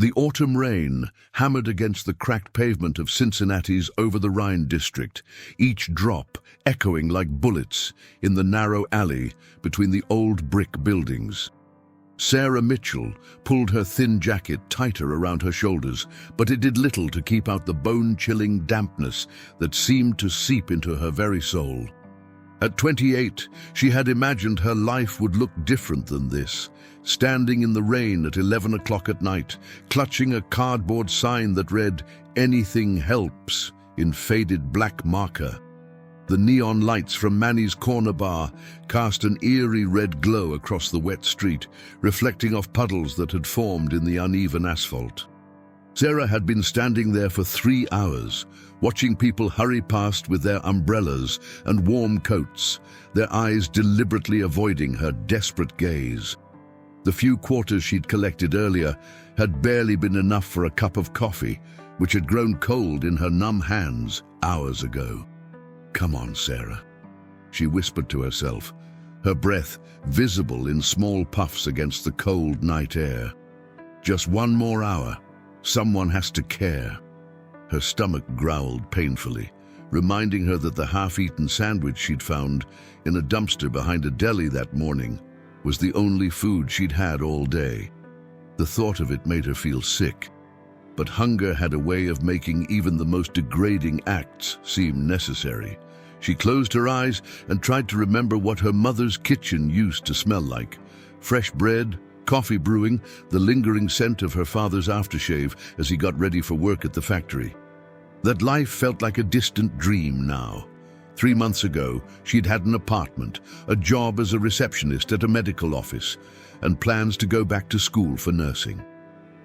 The autumn rain hammered against the cracked pavement of Cincinnati's over-the-Rhine district, each drop echoing like bullets in the narrow alley between the old brick buildings. Sarah Mitchell pulled her thin jacket tighter around her shoulders, but it did little to keep out the bone-chilling dampness that seemed to seep into her very soul. At 28, she had imagined her life would look different than this, standing in the rain at 11 o'clock at night, clutching a cardboard sign that read, "Anything helps," in faded black marker. The neon lights from Manny's Corner Bar cast an eerie red glow across the wet street, reflecting off puddles that had formed in the uneven asphalt. Sarah had been standing there for 3 hours, watching people hurry past with their umbrellas and warm coats, their eyes deliberately avoiding her desperate gaze. The few quarters she'd collected earlier had barely been enough for a cup of coffee, which had grown cold in her numb hands hours ago. "Come on, Sarah," she whispered to herself, her breath visible in small puffs against the cold night air. "Just one more hour. Someone has to care." Her stomach growled painfully, reminding her that the half-eaten sandwich she'd found in a dumpster behind a deli that morning was the only food she'd had all day. The thought of it made her feel sick, but hunger had a way of making even the most degrading acts seem necessary. She closed her eyes and tried to remember what her mother's kitchen used to smell like. Fresh bread, coffee brewing, the lingering scent of her father's aftershave as he got ready for work at the factory. That life felt like a distant dream now. 3 months ago, she'd had an apartment, a job as a receptionist at a medical office, and plans to go back to school for nursing.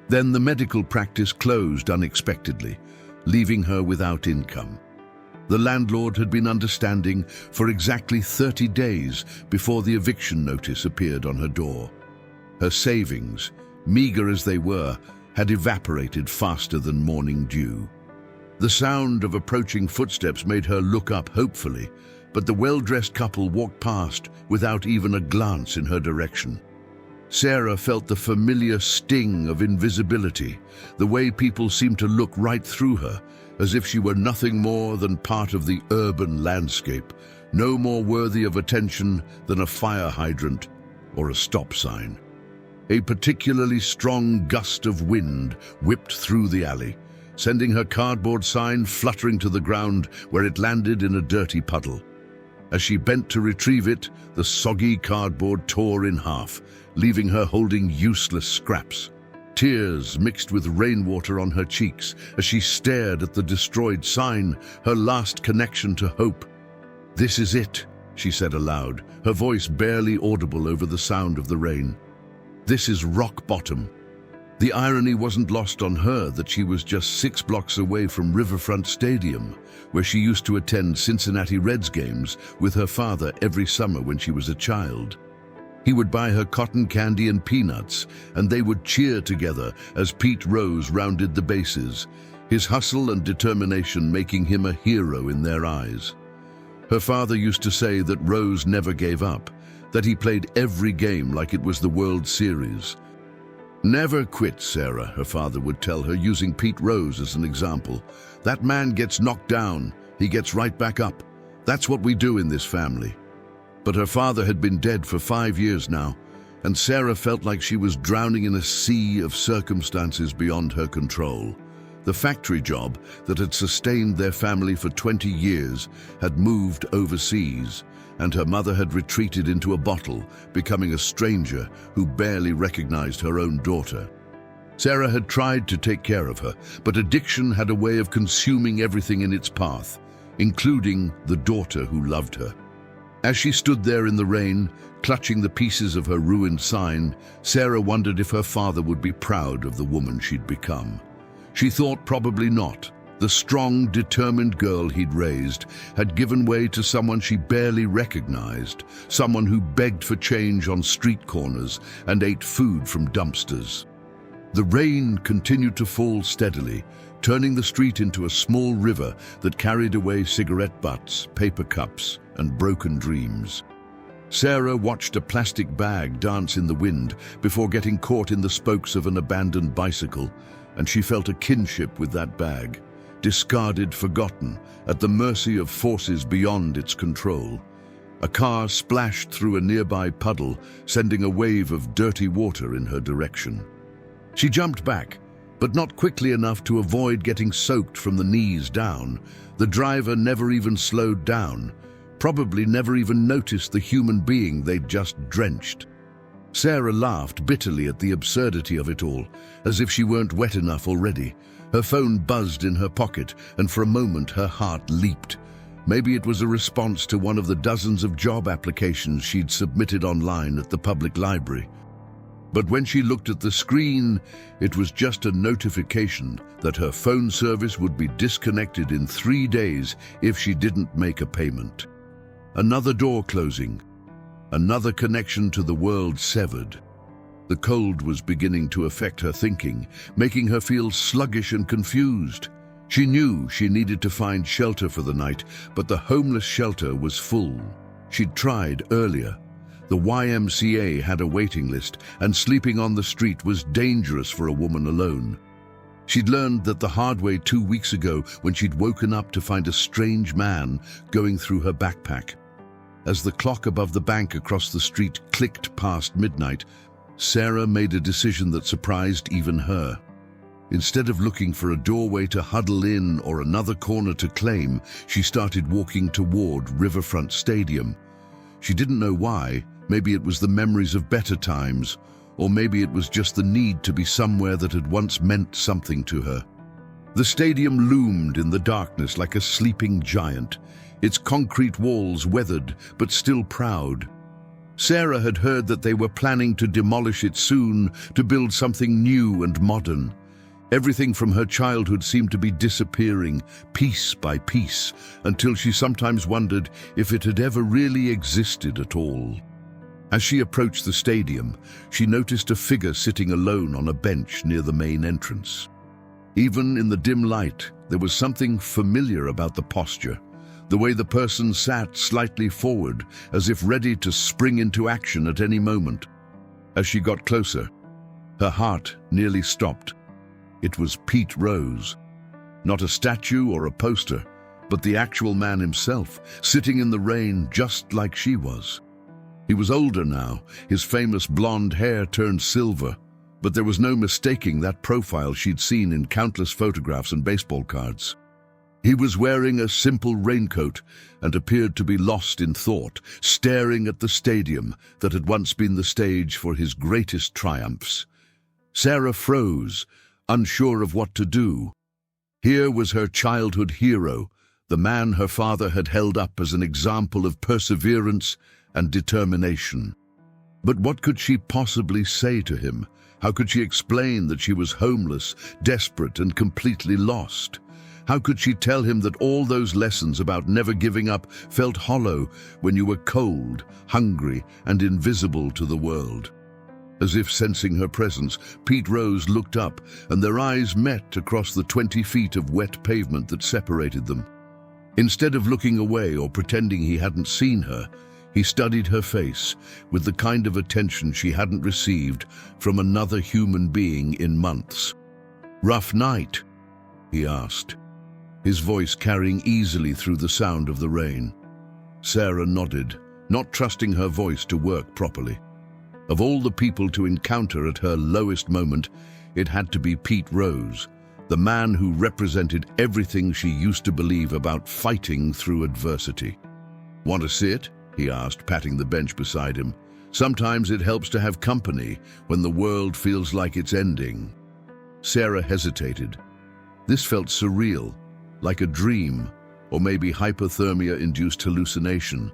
Then the medical practice closed unexpectedly, leaving her without income. The landlord had been understanding for exactly 30 days before the eviction notice appeared on her door. Her savings, meager as they were, had evaporated faster than morning dew. The sound of approaching footsteps made her look up hopefully, but the well-dressed couple walked past without even a glance in her direction. Sarah felt the familiar sting of invisibility, the way people seemed to look right through her, as if she were nothing more than part of the urban landscape, no more worthy of attention than a fire hydrant or a stop sign. A particularly strong gust of wind whipped through the alley, sending her cardboard sign fluttering to the ground where it landed in a dirty puddle. As she bent to retrieve it, the soggy cardboard tore in half, leaving her holding useless scraps. Tears mixed with rainwater on her cheeks as she stared at the destroyed sign, her last connection to hope. "This is it," she said aloud, her voice barely audible over the sound of the rain. "This is rock bottom." The irony wasn't lost on her that she was just 6 blocks away from Riverfront Stadium, where she used to attend Cincinnati Reds games with her father every summer when she was a child. He would buy her cotton candy and peanuts, and they would cheer together as Pete Rose rounded the bases, his hustle and determination making him a hero in their eyes. Her father used to say that Rose never gave up, that he played every game like it was the World Series. "Never quit, Sarah," her father would tell her, using Pete Rose as an example. "That man gets knocked down, he gets right back up. That's what we do in this family." But her father had been dead for 5 years now, and Sarah felt like she was drowning in a sea of circumstances beyond her control. The factory job that had sustained their family for 20 years had moved overseas, and her mother had retreated into a bottle, becoming a stranger who barely recognized her own daughter. Sarah had tried to take care of her, but addiction had a way of consuming everything in its path, including the daughter who loved her. As she stood there in the rain, clutching the pieces of her ruined sign, Sarah wondered if her father would be proud of the woman she'd become. She thought probably not. The strong, determined girl he'd raised had given way to someone she barely recognized, someone who begged for change on street corners and ate food from dumpsters. The rain continued to fall steadily, turning the street into a small river that carried away cigarette butts, paper cups, and broken dreams. Sarah watched a plastic bag dance in the wind before getting caught in the spokes of an abandoned bicycle, and she felt a kinship with that bag, discarded, forgotten, at the mercy of forces beyond its control. A car splashed through a nearby puddle, sending a wave of dirty water in her direction. She jumped back, but not quickly enough to avoid getting soaked from the knees down. The driver never even slowed down, probably never even noticed the human being they'd just drenched. Sarah laughed bitterly at the absurdity of it all, as if she weren't wet enough already. Her phone buzzed in her pocket, and for a moment her heart leaped. Maybe it was a response to one of the dozens of job applications she'd submitted online at the public library. But when she looked at the screen, it was just a notification that her phone service would be disconnected in 3 days if she didn't make a payment. Another door closing, another connection to the world severed. The cold was beginning to affect her thinking, making her feel sluggish and confused. She knew she needed to find shelter for the night, but the homeless shelter was full. She'd tried earlier. The YMCA had a waiting list, and sleeping on the street was dangerous for a woman alone. She'd learned that the hard way 2 weeks ago when she'd woken up to find a strange man going through her backpack. As the clock above the bank across the street clicked past midnight, Sarah made a decision that surprised even her. Instead of looking for a doorway to huddle in or another corner to claim, she started walking toward Riverfront Stadium. She didn't know why. Maybe it was the memories of better times, or maybe it was just the need to be somewhere that had once meant something to her. The stadium loomed in the darkness like a sleeping giant, its concrete walls weathered but still proud. Sarah had heard that they were planning to demolish it soon to build something new and modern. Everything from her childhood seemed to be disappearing, piece by piece, until she sometimes wondered if it had ever really existed at all. As she approached the stadium, she noticed a figure sitting alone on a bench near the main entrance. Even in the dim light, there was something familiar about the posture, the way the person sat slightly forward, as if ready to spring into action at any moment. As she got closer, her heart nearly stopped. It was Pete Rose. Not a statue or a poster, but the actual man himself, sitting in the rain just like she was. He was older now, his famous blonde hair turned silver, but there was no mistaking that profile she'd seen in countless photographs and baseball cards. He was wearing a simple raincoat and appeared to be lost in thought, staring at the stadium that had once been the stage for his greatest triumphs. Sarah froze, unsure of what to do. Here was her childhood hero, the man her father had held up as an example of perseverance and determination. But what could she possibly say to him? How could she explain that she was homeless, desperate, and completely lost? How could she tell him that all those lessons about never giving up felt hollow when you were cold, hungry, and invisible to the world? As if sensing her presence, Pete Rose looked up, and their eyes met across the 20 feet of wet pavement that separated them. Instead of looking away or pretending he hadn't seen her, he studied her face with the kind of attention she hadn't received from another human being in months. "Rough night?" he asked, his voice carrying easily through the sound of the rain. Sarah nodded, not trusting her voice to work properly. Of all the people to encounter at her lowest moment, it had to be Pete Rose, the man who represented everything she used to believe about fighting through adversity. "Want to sit?" he asked, patting the bench beside him. "Sometimes it helps to have company when the world feels like it's ending." Sarah hesitated. This felt surreal, like a dream, or maybe hypothermia-induced hallucination.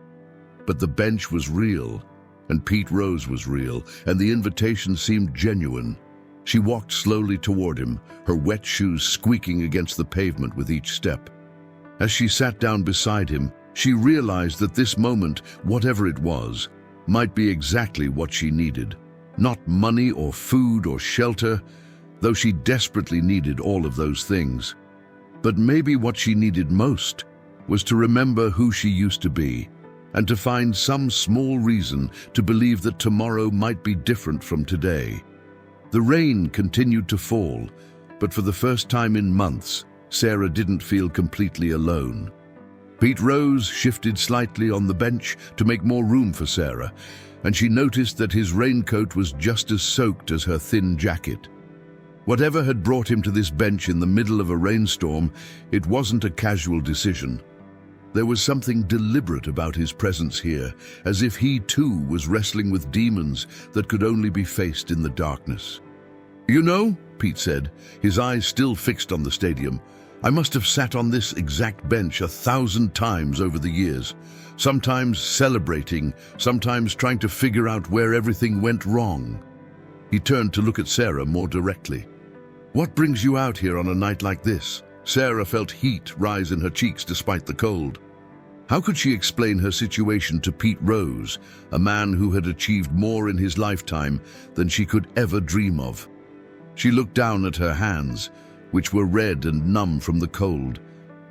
But the bench was real, and Pete Rose was real, and the invitation seemed genuine. She walked slowly toward him, her wet shoes squeaking against the pavement with each step. As she sat down beside him, she realized that this moment, whatever it was, might be exactly what she needed. Not money or food or shelter, though she desperately needed all of those things. But maybe what she needed most was to remember who she used to be, and to find some small reason to believe that tomorrow might be different from today. The rain continued to fall, but for the first time in months, Sarah didn't feel completely alone. Pete Rose shifted slightly on the bench to make more room for Sarah, and she noticed that his raincoat was just as soaked as her thin jacket. Whatever had brought him to this bench in the middle of a rainstorm, it wasn't a casual decision. There was something deliberate about his presence here, as if he too was wrestling with demons that could only be faced in the darkness. "You know," Pete said, his eyes still fixed on the stadium, "I must have sat on this exact bench 1,000 times over the years, sometimes celebrating, sometimes trying to figure out where everything went wrong." He turned to look at Sarah more directly. "What brings you out here on a night like this?" Sarah felt heat rise in her cheeks despite the cold. How could she explain her situation to Pete Rose, a man who had achieved more in his lifetime than she could ever dream of? She looked down at her hands, which were red and numb from the cold,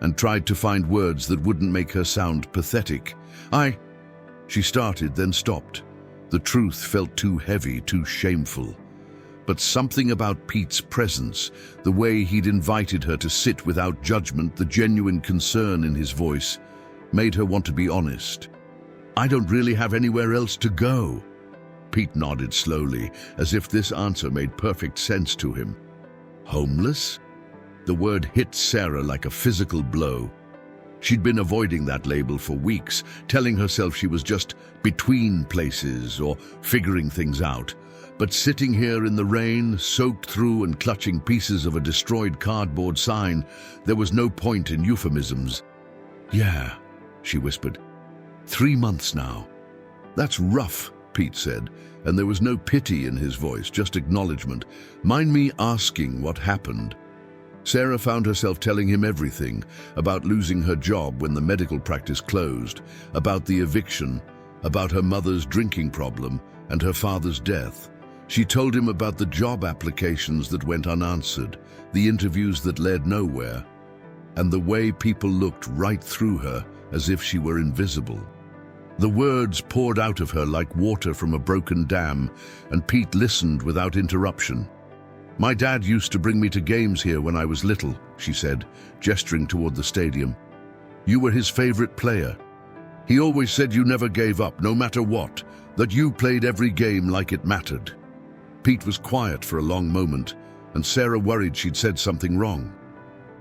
and tried to find words that wouldn't make her sound pathetic. She started, then stopped. The truth felt too heavy, too shameful. But something about Pete's presence, the way he'd invited her to sit without judgment, the genuine concern in his voice, made her want to be honest. "I don't really have anywhere else to go." Pete nodded slowly, as if this answer made perfect sense to him. Homeless? The word hit Sarah like a physical blow. She'd been avoiding that label for weeks, telling herself she was just between places or figuring things out. But sitting here in the rain, soaked through and clutching pieces of a destroyed cardboard sign, there was no point in euphemisms. "Yeah," she whispered. 3 months now." "That's rough," Pete said, and there was no pity in his voice, just acknowledgement. "Mind me asking what happened?" Sarah found herself telling him everything, about losing her job when the medical practice closed, about the eviction, about her mother's drinking problem, and her father's death. She told him about the job applications that went unanswered, the interviews that led nowhere, and the way people looked right through her as if she were invisible. The words poured out of her like water from a broken dam, and Pete listened without interruption. "My dad used to bring me to games here when I was little," she said, gesturing toward the stadium. "You were his favorite player. He always said you never gave up, no matter what, that you played every game like it mattered." Pete was quiet for a long moment, and Sarah worried she'd said something wrong.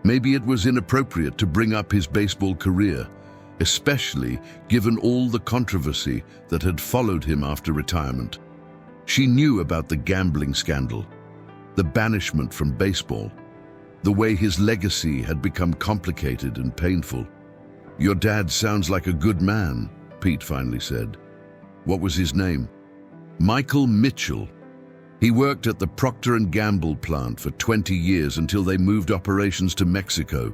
Maybe it was inappropriate to bring up his baseball career, especially given all the controversy that had followed him after retirement. She knew about the gambling scandal, the banishment from baseball, the way his legacy had become complicated and painful. "Your dad sounds like a good man," Pete finally said. "What was his name?" "Michael Mitchell. He worked at the Procter & Gamble plant for 20 years until they moved operations to Mexico.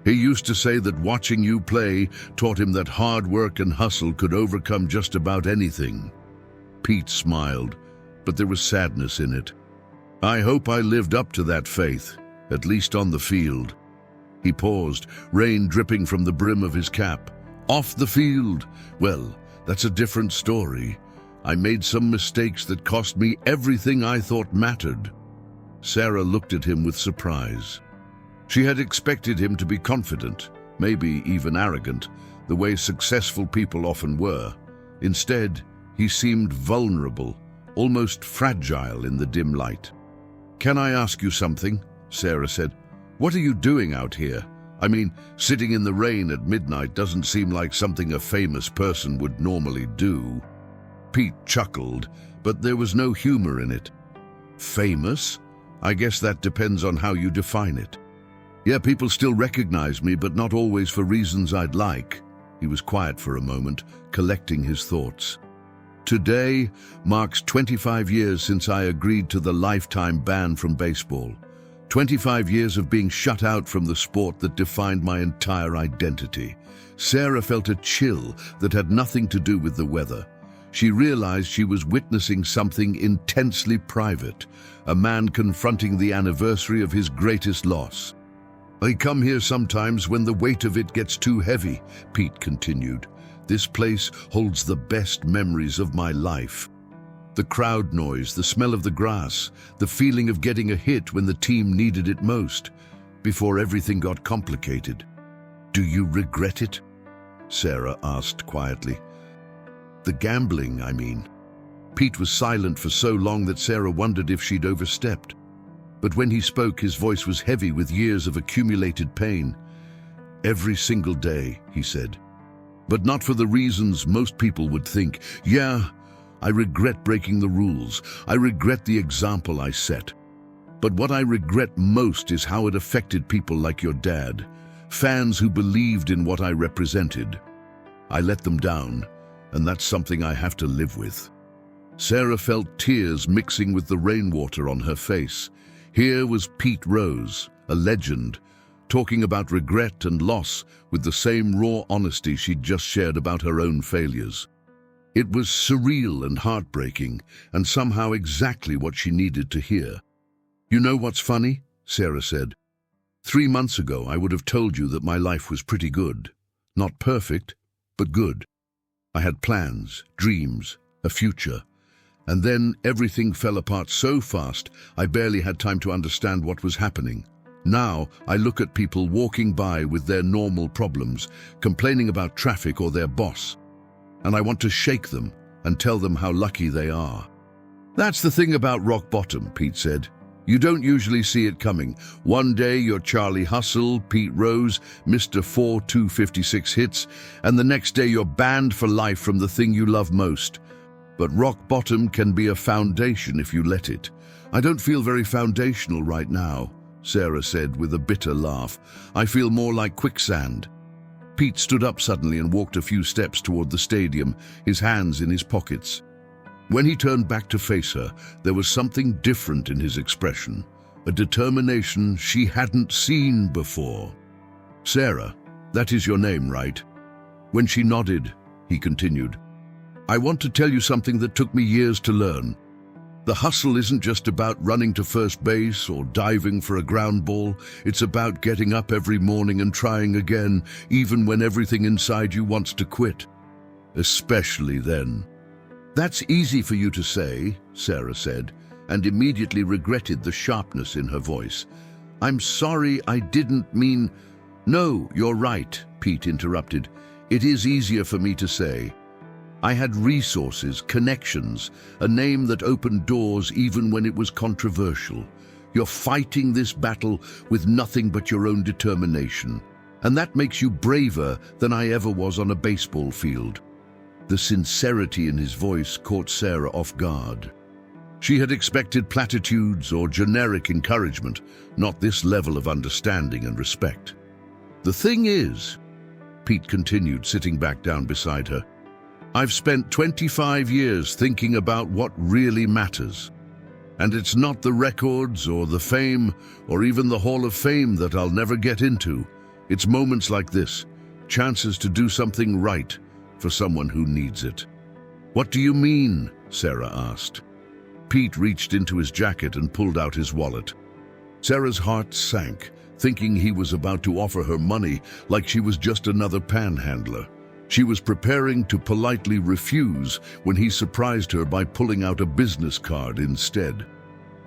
He used to say that watching you play taught him that hard work and hustle could overcome just about anything." Pete smiled, but there was sadness in it. "I hope I lived up to that faith, at least on the field." He paused, rain dripping from the brim of his cap. "Off the field? Well, that's a different story. I made some mistakes that cost me everything I thought mattered." Sarah looked at him with surprise. She had expected him to be confident, maybe even arrogant, the way successful people often were. Instead, he seemed vulnerable, almost fragile in the dim light. "Can I ask you something?" Sarah said. "What are you doing out here? I mean, sitting in the rain at midnight doesn't seem like something a famous person would normally do." Pete chuckled, but there was no humor in it. "Famous? I guess that depends on how you define it. Yeah, people still recognize me, but not always for reasons I'd like." He was quiet for a moment, collecting his thoughts. "Today marks 25 years since I agreed to the lifetime ban from baseball. 25 years of being shut out from the sport that defined my entire identity." Sarah felt a chill that had nothing to do with the weather. She realized she was witnessing something intensely private, a man confronting the anniversary of his greatest loss. "I come here sometimes when the weight of it gets too heavy," Pete continued. This place holds the best memories of my life. The crowd noise, the smell of the grass, the feeling of getting a hit when the team needed it most, before everything got complicated. Do you regret it? Sarah asked quietly. The gambling, I mean. Pete was silent for so long that Sarah wondered if she'd overstepped. But when he spoke, his voice was heavy with years of accumulated pain. Every single day, he said. But not for the reasons most people would think. Yeah, I regret breaking the rules. I regret the example I set. But what I regret most is how it affected people like your dad, fans who believed in what I represented. I let them down, and that's something I have to live with. Sarah felt tears mixing with the rainwater on her face. Here was Pete Rose, a legend, talking about regret and loss with the same raw honesty she'd just shared about her own failures. It was surreal and heartbreaking, and somehow exactly what she needed to hear. You know what's funny? Sarah said. 3 months ago, I would have told you that my life was pretty good. Not perfect, but good. I had plans, dreams, a future. And then everything fell apart so fast, I barely had time to understand what was happening. Now, I look at people walking by with their normal problems, complaining about traffic or their boss, and I want to shake them and tell them how lucky they are. That's the thing about rock bottom, Pete said. You don't usually see it coming. One day you're Charlie Hustle, Pete Rose, Mr. 4-256 hits, and the next day you're banned for life from the thing you love most. But rock bottom can be a foundation if you let it. I don't feel very foundational right now, Sarah said with a bitter laugh. I feel more like quicksand. Pete stood up suddenly and walked a few steps toward the stadium, his hands in his pockets. When he turned back to face her, there was something different in his expression, a determination she hadn't seen before. Sarah, that is your name, right? When she nodded, he continued, I want to tell you something that took me years to learn. The hustle isn't just about running to first base or diving for a ground ball. It's about getting up every morning and trying again, even when everything inside you wants to quit. Especially then. That's easy for you to say, Sarah said, and immediately regretted the sharpness in her voice. I'm sorry, I didn't mean... No, you're right, Pete interrupted. It is easier for me to say. I had resources, connections, a name that opened doors even when it was controversial. You're fighting this battle with nothing but your own determination, and that makes you braver than I ever was on a baseball field. The sincerity in his voice caught Sarah off guard. She had expected platitudes or generic encouragement, not this level of understanding and respect. The thing is, Pete continued, sitting back down beside her, I've spent 25 years thinking about what really matters. And it's not the records or the fame or even the Hall of Fame that I'll never get into. It's moments like this, chances to do something right for someone who needs it. What do you mean? Sarah asked. Pete reached into his jacket and pulled out his wallet. Sarah's heart sank, thinking he was about to offer her money like she was just another panhandler. She was preparing to politely refuse when he surprised her by pulling out a business card instead.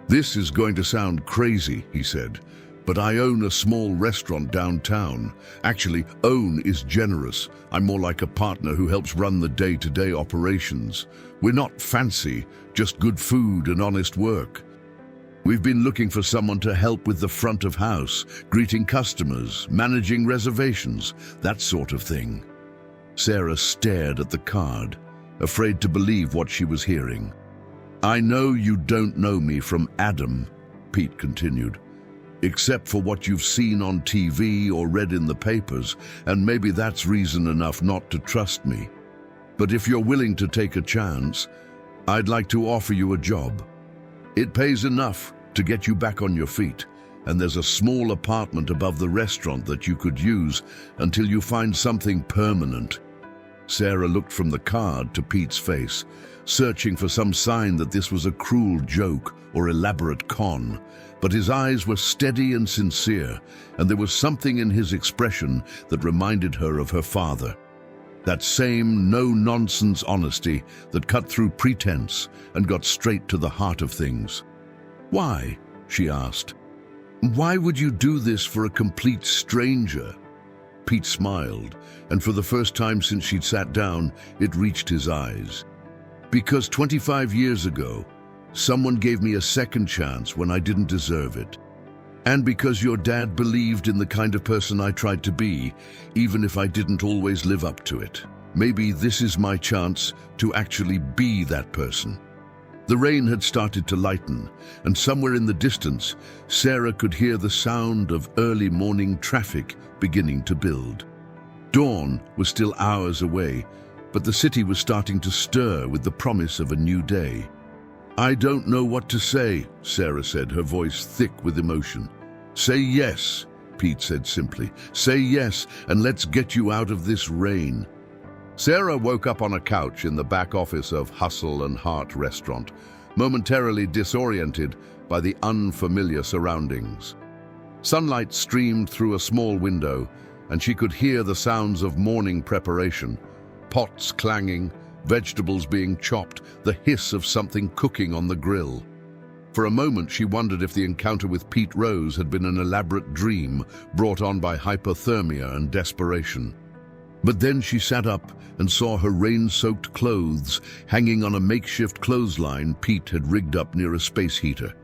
This is going to sound crazy, he said, but I own a small restaurant downtown. Actually, own is generous. I'm more like a partner who helps run the day-to-day operations. We're not fancy, just good food and honest work. We've been looking for someone to help with the front of house, greeting customers, managing reservations, that sort of thing. Sarah stared at the card, afraid to believe what she was hearing. I know you don't know me from Adam, Pete continued, except for what you've seen on TV or read in the papers, and maybe that's reason enough not to trust me. But if you're willing to take a chance, I'd like to offer you a job. It pays enough to get you back on your feet, and there's a small apartment above the restaurant that you could use until you find something permanent. Sarah looked from the card to Pete's face, searching for some sign that this was a cruel joke or elaborate con, but his eyes were steady and sincere, and there was something in his expression that reminded her of her father. That same no-nonsense honesty that cut through pretense and got straight to the heart of things. "Why?" she asked. "Why would you do this for a complete stranger?" Pete smiled, and for the first time since she'd sat down, it reached his eyes. "Because 25 years ago, someone gave me a second chance when I didn't deserve it. And because your dad believed in the kind of person I tried to be, even if I didn't always live up to it. Maybe this is my chance to actually be that person." The rain had started to lighten, and somewhere in the distance, Sarah could hear the sound of early morning traffic beginning to build. Dawn was still hours away, but the city was starting to stir with the promise of a new day. "I don't know what to say," Sarah said, her voice thick with emotion. "Say yes," Pete said simply. "Say yes, and let's get you out of this rain." Sarah woke up on a couch in the back office of Hustle and Heart restaurant, momentarily disoriented by the unfamiliar surroundings. Sunlight streamed through a small window, and she could hear the sounds of morning preparation, pots clanging, vegetables being chopped, the hiss of something cooking on the grill. For a moment, she wondered if the encounter with Pete Rose had been an elaborate dream brought on by hypothermia and desperation. But then she sat up and saw her rain-soaked clothes hanging on a makeshift clothesline Pete had rigged up near a space heater.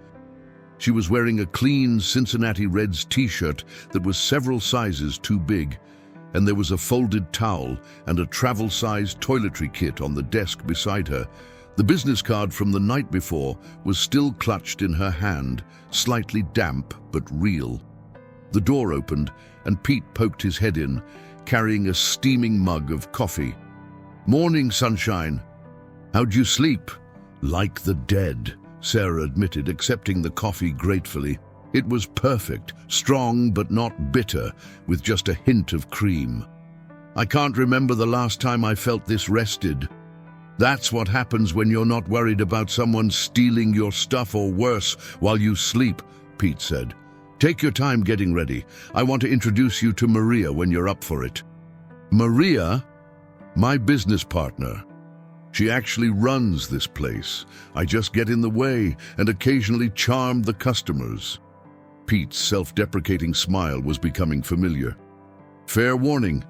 She was wearing a clean Cincinnati Reds t-shirt that was several sizes too big, and there was a folded towel and a travel-sized toiletry kit on the desk beside her. The business card from the night before was still clutched in her hand, slightly damp but real. The door opened, and Pete poked his head in, carrying a steaming mug of coffee. "Morning, sunshine. How'd you sleep?" "Like the dead," Sarah admitted, accepting the coffee gratefully. It was perfect, strong but not bitter, with just a hint of cream. "I can't remember the last time I felt this rested." "That's what happens when you're not worried about someone stealing your stuff or worse while you sleep," Pete said. "Take your time getting ready. I want to introduce you to Maria when you're up for it." "Maria? My business partner. She actually runs this place. I just get in the way and occasionally charm the customers." Pete's self-deprecating smile was becoming familiar. "Fair warning,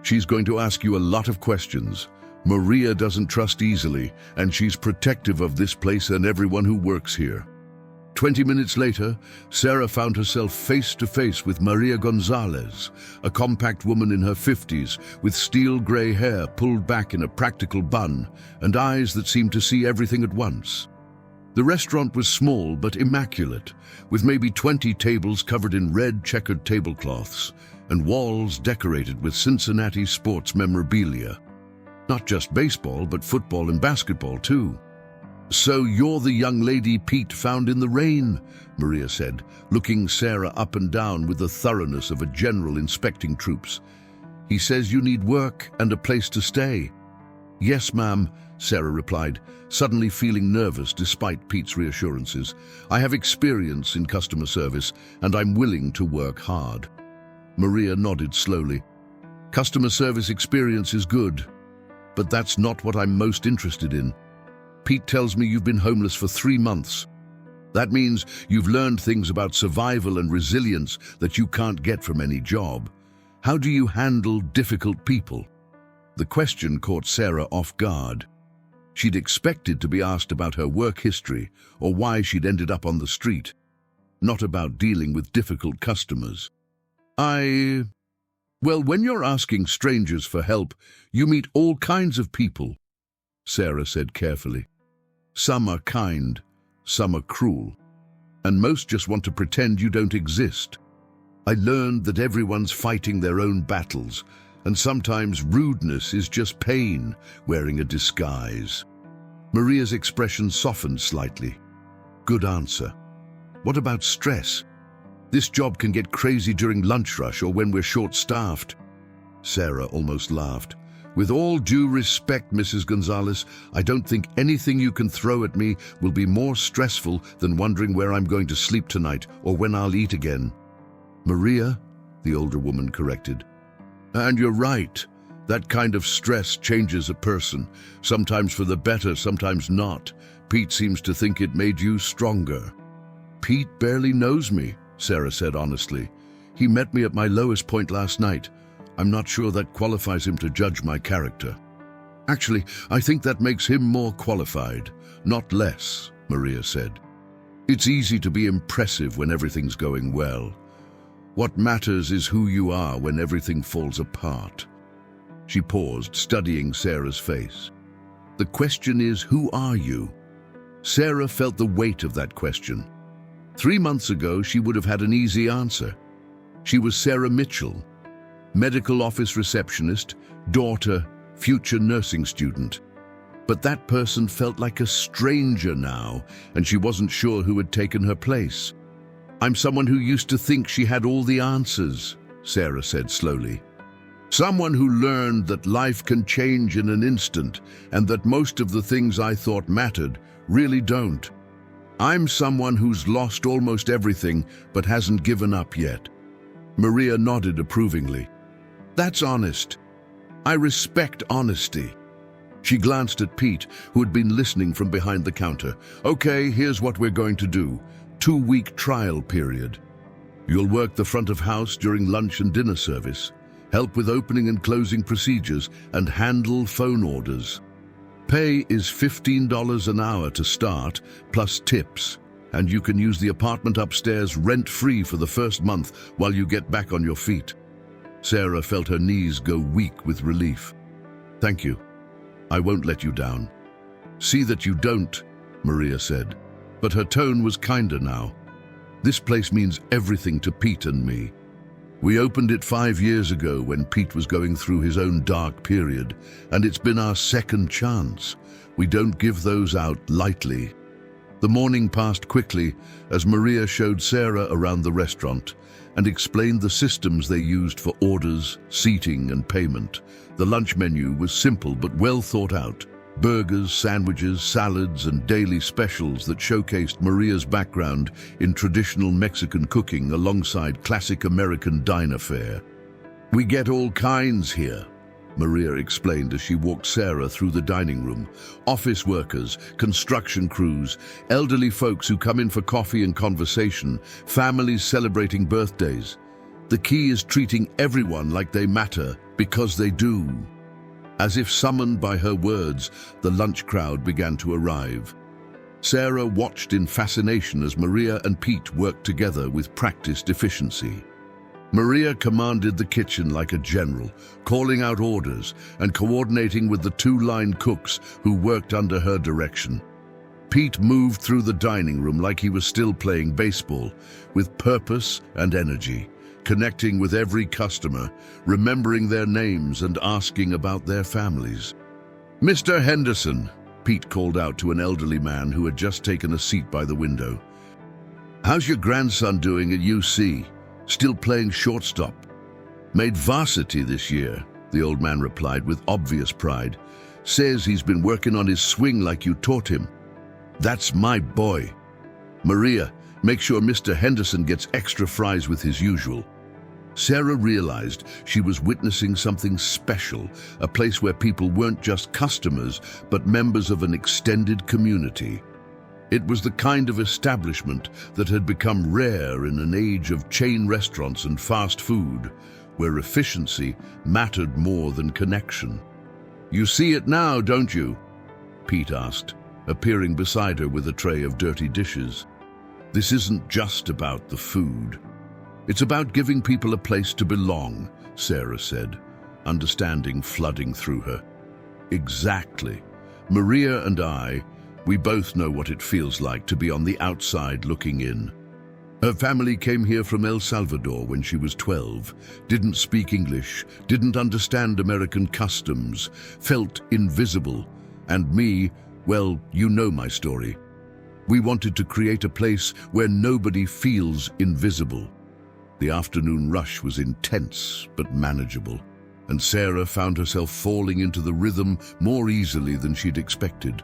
she's going to ask you a lot of questions. Maria doesn't trust easily, and she's protective of this place and everyone who works here." 20 minutes later, Sarah found herself face-to-face with Maria Gonzalez, a compact woman in her 50s with steel-gray hair pulled back in a practical bun and eyes that seemed to see everything at once. The restaurant was small but immaculate, with maybe 20 tables covered in red checkered tablecloths and walls decorated with Cincinnati sports memorabilia. Not just baseball, but football and basketball too. "So you're the young lady Pete found in the rain," Maria said, looking Sarah up and down with the thoroughness of a general inspecting troops. "He says you need work and a place to stay." "Yes, ma'am," Sarah replied, suddenly feeling nervous despite Pete's reassurances. "I have experience in customer service, and I'm willing to work hard." Maria nodded slowly. "Customer service experience is good, but that's not what I'm most interested in. Pete tells me you've been homeless for 3 months. That means you've learned things about survival and resilience that you can't get from any job. How do you handle difficult people?" The question caught Sarah off guard. She'd expected to be asked about her work history or why she'd ended up on the street, not about dealing with difficult customers. Well, when you're asking strangers for help, you meet all kinds of people," Sarah said carefully. "Some are kind, some are cruel, and most just want to pretend you don't exist. I learned that everyone's fighting their own battles, and sometimes rudeness is just pain wearing a disguise." Maria's expression softened slightly. "Good answer. What about stress? This job can get crazy during lunch rush or when we're short-staffed." Sarah almost laughed. "With all due respect, Mrs. Gonzalez, I don't think anything you can throw at me will be more stressful than wondering where I'm going to sleep tonight or when I'll eat again." "Maria," the older woman corrected. "And you're right," That kind of stress changes a person, sometimes for the better, sometimes not. Pete seems to think it made you stronger. Pete barely knows me, Sarah said honestly. He met me at my lowest point last night. I'm not sure that qualifies him to judge my character. Actually, I think that makes him more qualified, not less, Maria said. It's easy to be impressive when everything's going well. What matters is who you are when everything falls apart. She paused, studying Sarah's face. The question is, who are you? Sarah felt the weight of that question. 3 months ago, she would have had an easy answer. She was Sarah Mitchell, medical office receptionist, daughter, future nursing student. But that person felt like a stranger now, and she wasn't sure who had taken her place. I'm someone who used to think she had all the answers, Sarah said slowly. Someone who learned that life can change in an instant, and that most of the things I thought mattered really don't. I'm someone who's lost almost everything, but hasn't given up yet. Maria nodded approvingly. That's honest. I respect honesty. She glanced at Pete, who had been listening from behind the counter. Okay, here's what we're going to do. 2-week trial period. You'll work the front of house during lunch and dinner service, help with opening and closing procedures, and handle phone orders. Pay is $15 an hour to start, plus tips, and you can use the apartment upstairs rent-free for the first month while you get back on your feet. Sarah felt her knees go weak with relief. Thank you. I won't let you down. See that you don't, Maria said, but her tone was kinder now. This place means everything to Pete and me. We opened it 5 years ago when Pete was going through his own dark period, and it's been our second chance. We don't give those out lightly. The morning passed quickly as Maria showed Sarah around the restaurant and explained the systems they used for orders, seating, and payment. The lunch menu was simple but well thought out. Burgers, sandwiches, salads, and daily specials that showcased Maria's background in traditional Mexican cooking alongside classic American diner fare. We get all kinds here, Maria explained as she walked Sarah through the dining room. Office workers, construction crews, elderly folks who come in for coffee and conversation, families celebrating birthdays. The key is treating everyone like they matter, because they do. As if summoned by her words, the lunch crowd began to arrive. Sarah watched in fascination as Maria and Pete worked together with practiced efficiency. Maria commanded the kitchen like a general, calling out orders and coordinating with the 2 line cooks who worked under her direction. Pete moved through the dining room like he was still playing baseball, with purpose and energy, connecting with every customer, remembering their names and asking about their families. Mr. Henderson, Pete called out to an elderly man who had just taken a seat by the window. How's your grandson doing at UC? Still playing shortstop? Made varsity this year, the old man replied with obvious pride. Says he's been working on his swing like you taught him. That's my boy. Maria, make sure Mr. Henderson gets extra fries with his usual. Sarah realized she was witnessing something special, a place where people weren't just customers, but members of an extended community. It was the kind of establishment that had become rare in an age of chain restaurants and fast food, where efficiency mattered more than connection. You see it now, don't you? Pete asked, appearing beside her with a tray of dirty dishes. This isn't just about the food. It's about giving people a place to belong, Sarah said, understanding flooding through her. Exactly. Maria and I, we both know what it feels like to be on the outside looking in. Her family came here from El Salvador when she was 12, didn't speak English, didn't understand American customs, felt invisible. And me, well, you know my story. We wanted to create a place where nobody feels invisible. The afternoon rush was intense but manageable, and Sarah found herself falling into the rhythm more easily than she'd expected.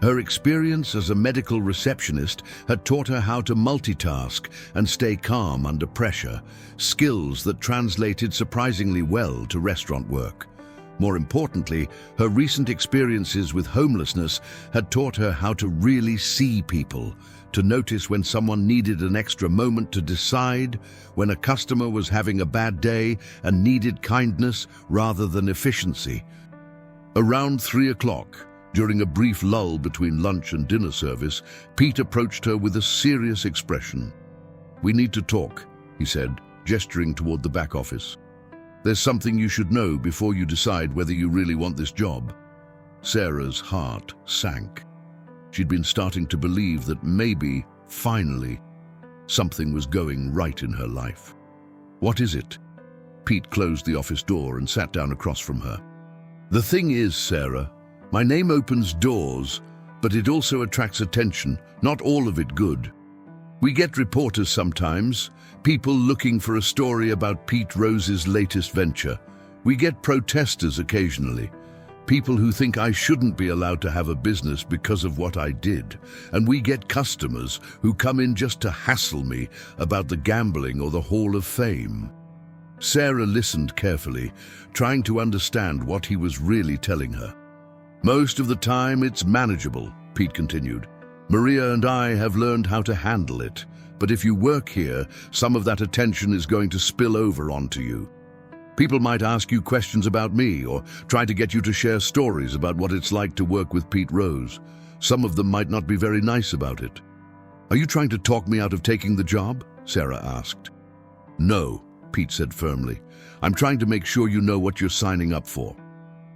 Her experience as a medical receptionist had taught her how to multitask and stay calm under pressure, skills that translated surprisingly well to restaurant work. More importantly, her recent experiences with homelessness had taught her how to really see people, to notice when someone needed an extra moment to decide, when a customer was having a bad day and needed kindness rather than efficiency. Around 3 o'clock, during a brief lull between lunch and dinner service, Pete approached her with a serious expression. "We need to talk," he said, gesturing toward the back office. "There's something you should know before you decide whether you really want this job." Sarah's heart sank. She'd been starting to believe that maybe, finally, something was going right in her life. "What is it?" Pete closed the office door and sat down across from her. "The thing is, Sarah, my name opens doors, but it also attracts attention, not all of it good. We get reporters sometimes, people looking for a story about Pete Rose's latest venture. We get protesters occasionally, people who think I shouldn't be allowed to have a business because of what I did. And we get customers who come in just to hassle me about the gambling or the Hall of Fame." Sarah listened carefully, trying to understand what he was really telling her. "Most of the time it's manageable," Pete continued. "Maria and I have learned how to handle it, but if you work here, some of that attention is going to spill over onto you. People might ask you questions about me or try to get you to share stories about what it's like to work with Pete Rose. Some of them might not be very nice about it." "Are you trying to talk me out of taking the job?" Sarah asked. "No," Pete said firmly. "I'm trying to make sure you know what you're signing up for.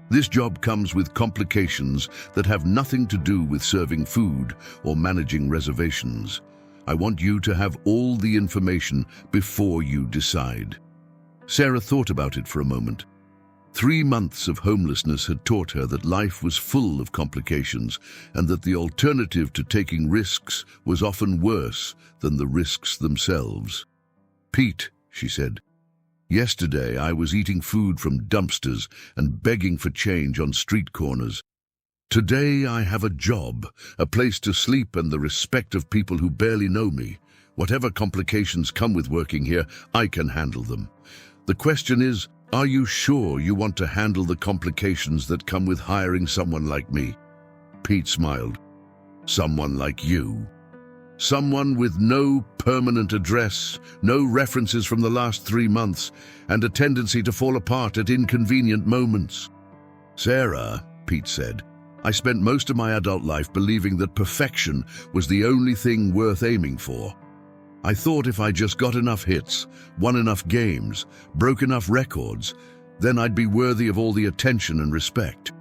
This job comes with complications that have nothing to do with serving food or managing reservations. I want you to have all the information before you decide." Sarah thought about it for a moment. 3 months of homelessness had taught her that life was full of complications and that the alternative to taking risks was often worse than the risks themselves. "Pete," she said, "yesterday I was eating food from dumpsters and begging for change on street corners. Today I have a job, a place to sleep and the respect of people who barely know me. Whatever complications come with working here, I can handle them. The question is, are you sure you want to handle the complications that come with hiring someone like me?" Pete smiled. "Someone like you? Someone with no permanent address, no references from the last 3 months, and a tendency to fall apart at inconvenient moments." "Sarah," Pete said, "I spent most of my adult life believing that perfection was the only thing worth aiming for. I thought if I just got enough hits, won enough games, broke enough records, then I'd be worthy of all the attention and respect.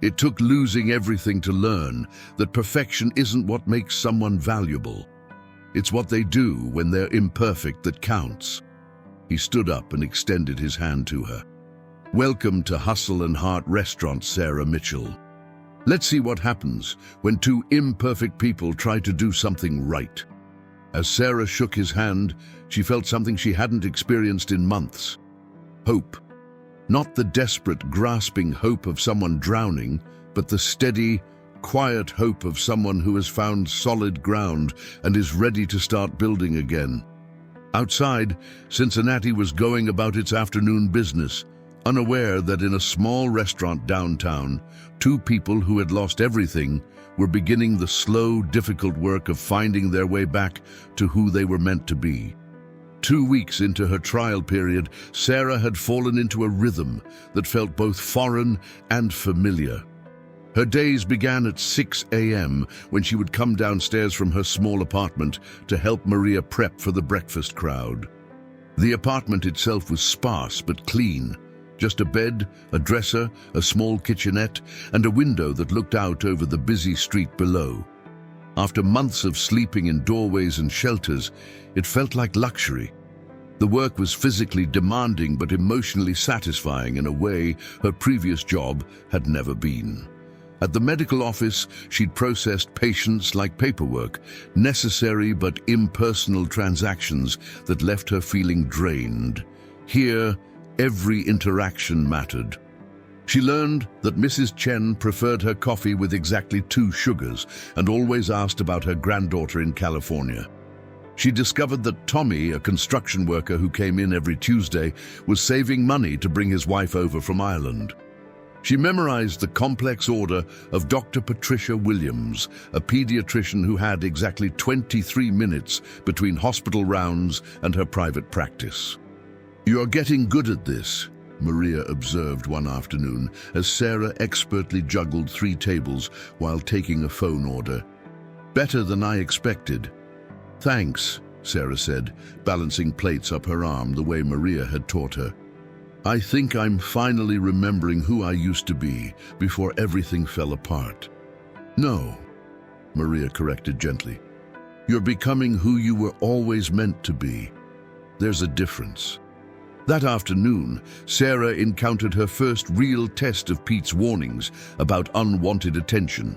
It took losing everything to learn that perfection isn't what makes someone valuable. It's what they do when they're imperfect that counts." He stood up and extended his hand to her. "Welcome to Hustle and Heart Restaurant, Sarah Mitchell. Let's see what happens when 2 imperfect people try to do something right." As Sarah shook his hand, she felt something she hadn't experienced in months. Hope. Not the desperate, grasping hope of someone drowning, but the steady, quiet hope of someone who has found solid ground and is ready to start building again. Outside, Cincinnati was going about its afternoon business, unaware that in a small restaurant downtown, 2 people who had lost everything were beginning the slow, difficult work of finding their way back to who they were meant to be. 2 weeks into her trial period, Sarah had fallen into a rhythm that felt both foreign and familiar. Her days began at 6 a.m. when she would come downstairs from her small apartment to help Maria prep for the breakfast crowd. The apartment itself was sparse but clean. Just a bed, a dresser, a small kitchenette, and a window that looked out over the busy street below. After months of sleeping in doorways and shelters, it felt like luxury. The work was physically demanding but emotionally satisfying in a way her previous job had never been. At the medical office, she'd processed patients like paperwork, necessary but impersonal transactions that left her feeling drained. Here, every interaction mattered. She learned that Mrs. Chen preferred her coffee with exactly 2 sugars and always asked about her granddaughter in California. She discovered that Tommy, a construction worker who came in every Tuesday, was saving money to bring his wife over from Ireland. She memorized the complex order of Dr. Patricia Williams, a pediatrician who had exactly 23 minutes between hospital rounds and her private practice. "You're getting good at this," Maria observed one afternoon as Sarah expertly juggled 3 tables while taking a phone order. "Better than I expected." "Thanks," Sarah said, balancing plates up her arm the way Maria had taught her. "I think I'm finally remembering who I used to be before everything fell apart." "No," Maria corrected gently. "You're becoming who you were always meant to be. There's a difference." That afternoon, Sarah encountered her first real test of Pete's warnings about unwanted attention.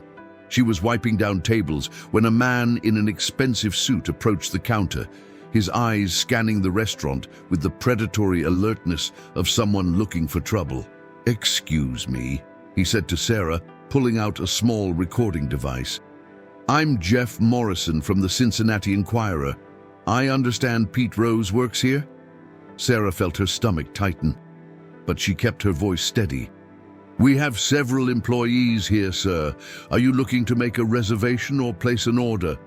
She was wiping down tables when a man in an expensive suit approached the counter, his eyes scanning the restaurant with the predatory alertness of someone looking for trouble. "Excuse me," he said to Sarah, pulling out a small recording device. "I'm Jeff Morrison from the Cincinnati Enquirer. I understand Pete Rose works here?" Sarah felt her stomach tighten, but she kept her voice steady. "We have several employees here, sir. Are you looking to make a reservation or place an order?"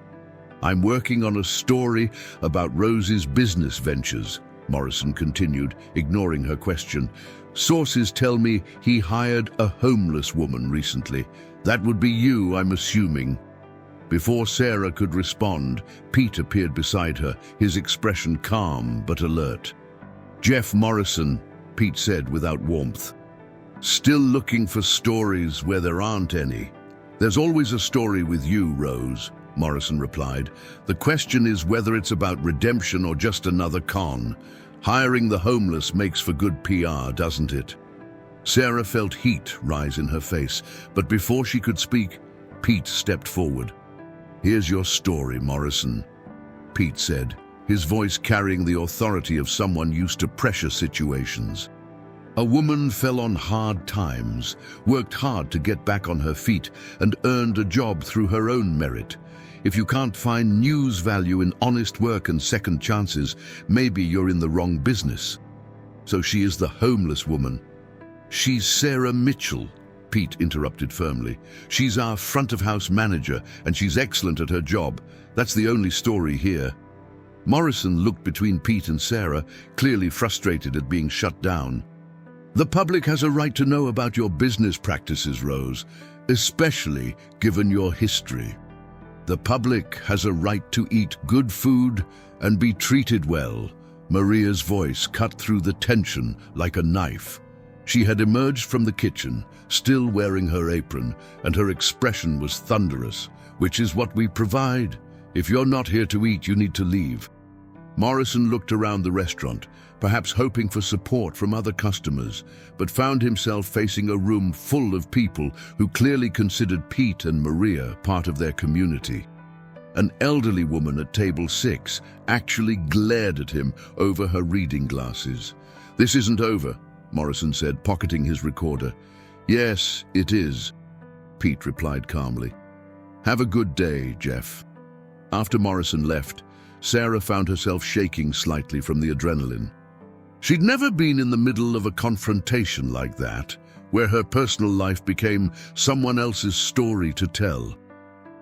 "I'm working on a story about Rose's business ventures," Morrison continued, ignoring her question. "Sources tell me he hired a homeless woman recently. That would be you, I'm assuming." Before Sarah could respond, Pete appeared beside her, his expression calm but alert. "Jeff Morrison," Pete said without warmth. "Still looking for stories where there aren't any." "There's always a story with you, Rose," Morrison replied. "The question is whether it's about redemption or just another con. Hiring the homeless makes for good PR, doesn't it?" Sarah felt heat rise in her face, but before she could speak, Pete stepped forward. "Here's your story, Morrison," Pete said, his voice carrying the authority of someone used to pressure situations. "A woman fell on hard times, worked hard to get back on her feet, and earned a job through her own merit. If you can't find news value in honest work and second chances, maybe you're in the wrong business." "So she is the homeless woman." "She's Sarah Mitchell," Pete interrupted firmly. "She's our front-of-house manager, and she's excellent at her job. That's the only story here." Morrison looked between Pete and Sarah, clearly frustrated at being shut down. "The public has a right to know about your business practices, Rose, especially given your history. The public has a right to eat good food and be treated well." Maria's voice cut through the tension like a knife. She had emerged from the kitchen, still wearing her apron, and her expression was thunderous. "Which is what we provide. If you're not here to eat, you need to leave." Morrison looked around the restaurant, perhaps hoping for support from other customers, but found himself facing a room full of people who clearly considered Pete and Maria part of their community. An elderly woman at table 6 actually glared at him over her reading glasses. "This isn't over," Morrison said, pocketing his recorder. "Yes, it is," Pete replied calmly. "Have a good day, Jeff." After Morrison left, Sarah found herself shaking slightly from the adrenaline. She'd never been in the middle of a confrontation like that, where her personal life became someone else's story to tell.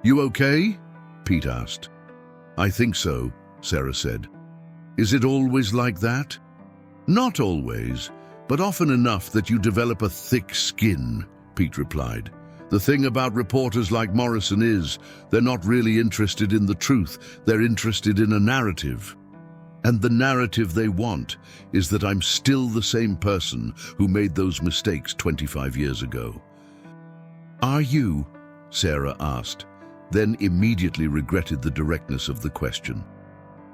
"You okay?" Pete asked. "I think so," Sarah said. "Is it always like that?" "Not always, but often enough that you develop a thick skin," Pete replied. "The thing about reporters like Morrison is they're not really interested in the truth, they're interested in a narrative. And the narrative they want is that I'm still the same person who made those mistakes 25 years ago." "Are you?" Sarah asked, then immediately regretted the directness of the question.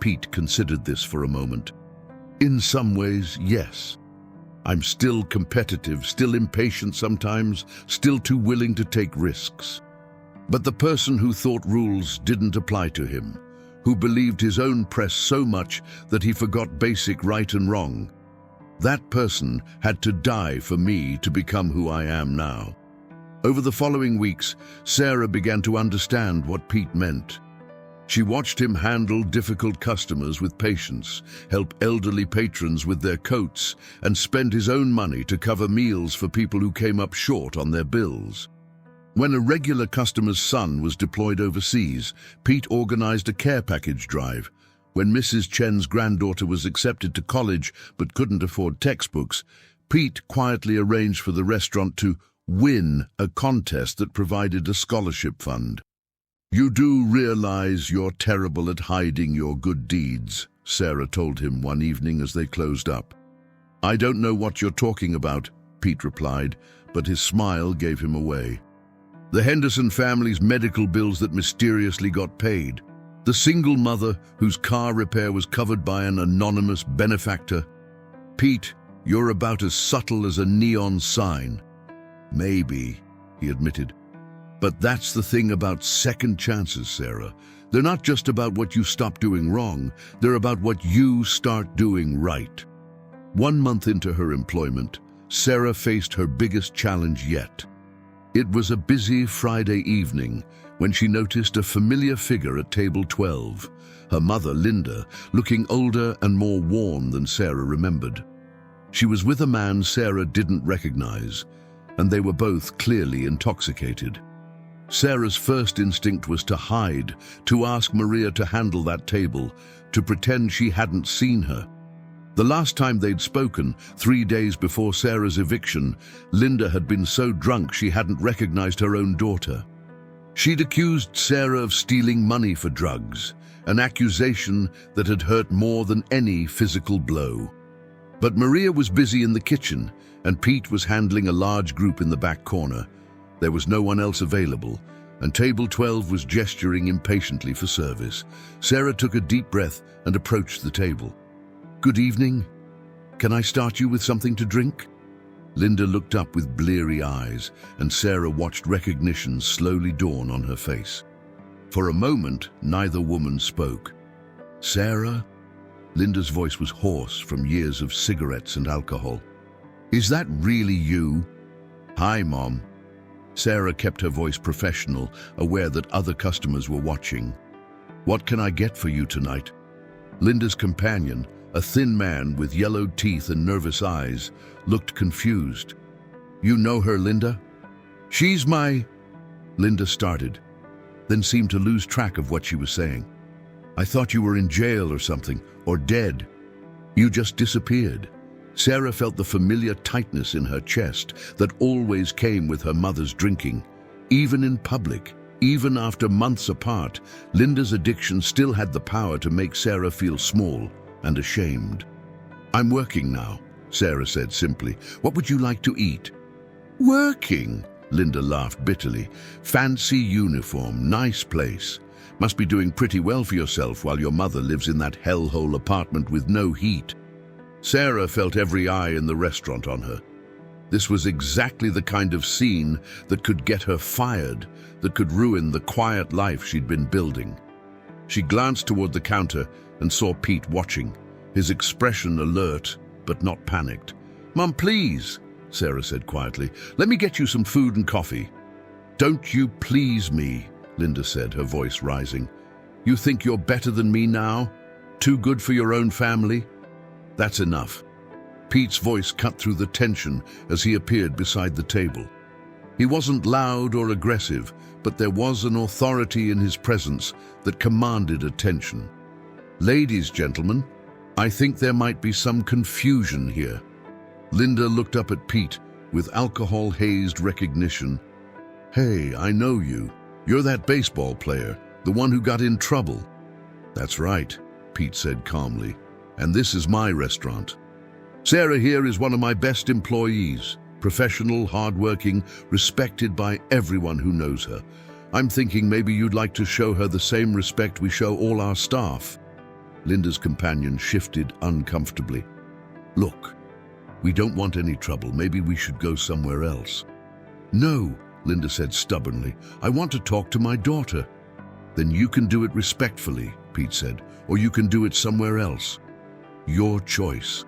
Pete considered this for a moment. "In some ways, yes. I'm still competitive, still impatient sometimes, still too willing to take risks. But the person who thought rules didn't apply to him, who believed his own press so much that he forgot basic right and wrong, that person had to die for me to become who I am now." Over the following weeks, Sarah began to understand what Pete meant. She watched him handle difficult customers with patience, help elderly patrons with their coats, and spend his own money to cover meals for people who came up short on their bills. When a regular customer's son was deployed overseas, Pete organized a care package drive. When Mrs. Chen's granddaughter was accepted to college but couldn't afford textbooks, Pete quietly arranged for the restaurant to win a contest that provided a scholarship fund. "You do realize you're terrible at hiding your good deeds," Sarah told him one evening as they closed up. "I don't know what you're talking about," Pete replied, but his smile gave him away. The Henderson family's medical bills that mysteriously got paid. The single mother whose car repair was covered by an anonymous benefactor. "Pete, you're about as subtle as a neon sign." "Maybe," he admitted. "But that's the thing about second chances, Sarah. They're not just about what you stop doing wrong, they're about what you start doing right." 1 month into her employment, Sarah faced her biggest challenge yet. It was a busy Friday evening when she noticed a familiar figure at table 12, her mother, Linda, looking older and more worn than Sarah remembered. She was with a man Sarah didn't recognize, and they were both clearly intoxicated. Sarah's first instinct was to hide, to ask Maria to handle that table, to pretend she hadn't seen her. The last time they'd spoken, 3 days before Sarah's eviction, Linda had been so drunk she hadn't recognized her own daughter. She'd accused Sarah of stealing money for drugs, an accusation that had hurt more than any physical blow. But Maria was busy in the kitchen, and Pete was handling a large group in the back corner. There was no one else available, and table 12 was gesturing impatiently for service. Sarah took a deep breath and approached the table. "Good evening. Can I start you with something to drink?" Linda looked up with bleary eyes, and Sarah watched recognition slowly dawn on her face. For a moment, neither woman spoke. "Sarah?" Linda's voice was hoarse from years of cigarettes and alcohol. "Is that really you?" "Hi, Mom." Sarah kept her voice professional, aware that other customers were watching. "What can I get for you tonight?" Linda's companion, a thin man with yellowed teeth and nervous eyes, looked confused. "You know her, Linda?" "She's my—" Linda started, then seemed to lose track of what she was saying. "I thought you were in jail or something, or dead. You just disappeared." Sarah felt the familiar tightness in her chest that always came with her mother's drinking. Even in public, even after months apart, Linda's addiction still had the power to make Sarah feel small and ashamed. "I'm working now," Sarah said simply. "What would you like to eat?" "Working?" Linda laughed bitterly. "Fancy uniform, nice place. Must be doing pretty well for yourself while your mother lives in that hellhole apartment with no heat." Sarah felt every eye in the restaurant on her. This was exactly the kind of scene that could get her fired, that could ruin the quiet life she'd been building. She glanced toward the counter and saw Pete watching, his expression alert but not panicked. "Mom, please," Sarah said quietly. "Let me get you some food and coffee." "Don't you please me," Linda said, her voice rising. "You think you're better than me now? Too good for your own family? That's enough." Pete's voice cut through the tension as he appeared beside the table. He wasn't loud or aggressive, but there was an authority in his presence that commanded attention. "Ladies, gentlemen, I think there might be some confusion here." Linda looked up at Pete with alcohol-hazed recognition. "Hey, I know you. You're that baseball player, the one who got in trouble." "That's right," Pete said calmly. "And this is my restaurant. Sarah here is one of my best employees, professional, hardworking, respected by everyone who knows her. I'm thinking maybe you'd like to show her the same respect we show all our staff." Linda's companion shifted uncomfortably. "Look, we don't want any trouble. Maybe we should go somewhere else." "No," Linda said stubbornly. "I want to talk to my daughter." "Then you can do it respectfully," Pete said, "or you can do it somewhere else. Your choice."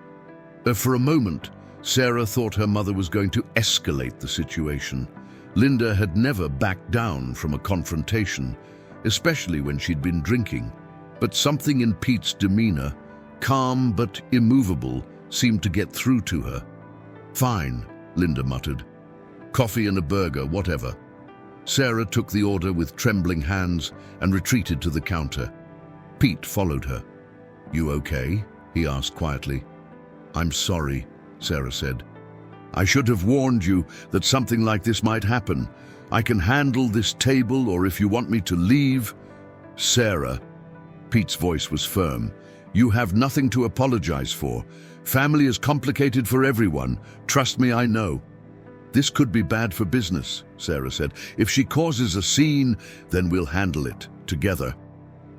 For a moment, Sarah thought her mother was going to escalate the situation. Linda had never backed down from a confrontation, especially when she'd been drinking. But something in Pete's demeanor, calm but immovable, seemed to get through to her. "Fine," Linda muttered. "Coffee and a burger, whatever." Sarah took the order with trembling hands and retreated to the counter. Pete followed her. "You okay?" he asked quietly. "I'm sorry," Sarah said. "I should have warned you that something like this might happen. I can handle this table, or if you want me to leave—" "Sarah," Pete's voice was firm, "you have nothing to apologize for. Family is complicated for everyone. Trust me, I know." "This could be bad for business," Sarah said. "If she causes a scene, then we'll handle it together."